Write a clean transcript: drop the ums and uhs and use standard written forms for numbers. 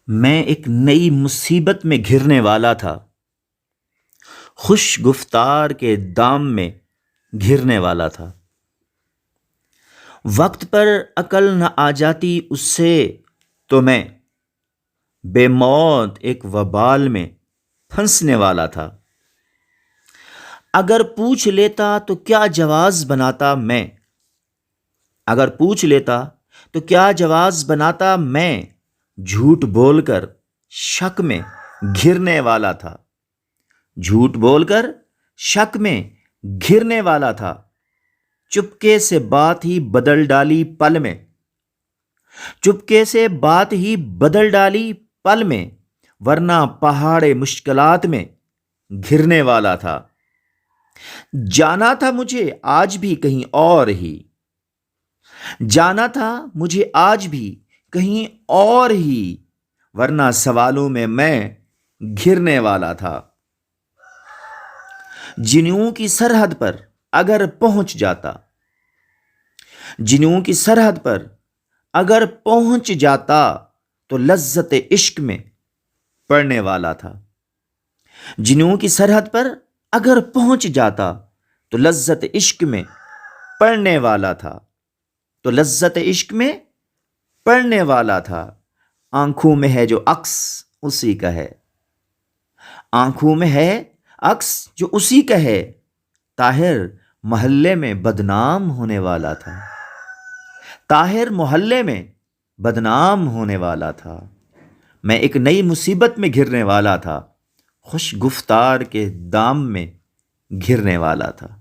میں ایک نئی مصیبت میں گھرنے والا تھا، خوش گفتار کے دام میں گھرنے والا تھا۔ وقت پر عقل نہ آ جاتی اس سے تو میں بے موت ایک وبال میں پھنسنے والا تھا۔ اگر پوچھ لیتا تو کیا جواز بناتا میں، اگر پوچھ لیتا تو کیا جواز بناتا میں، جھوٹ بول کر شک میں گھرنے والا تھا، جھوٹ بول کر شک میں گھرنے والا تھا۔ چپکے سے بات ہی بدل ڈالی پل میں، چپکے سے بات ہی بدل ڈالی پل میں، ورنہ پہاڑ مشکلات میں گھرنے والا تھا۔ جانا تھا مجھے آج بھی کہیں اور ہی، جانا تھا مجھے آج بھی کہیں اور ہی، ورنہ سوالوں میں گھرنے والا تھا۔ جنوں کی سرحد پر اگر پہنچ جاتا، جنوں کی سرحد پر اگر پہنچ جاتا تو لذت عشق میں پڑنے والا تھا، جنوں کی سرحد پر اگر پہنچ جاتا تو لذت عشق میں پڑنے والا تھا، تو لذت عشق میں پڑنے والا تھا۔ آنکھوں میں ہے جو عکس اسی کا ہے، آنکھوں میں ہے عکس جو اسی کا ہے، طاہر محلے میں بدنام ہونے والا تھا، طاہر محلے میں بدنام ہونے والا تھا۔ میں ایک نئی مصیبت میں گھرنے والا تھا، خوش گفتار کے دام میں گھرنے والا تھا۔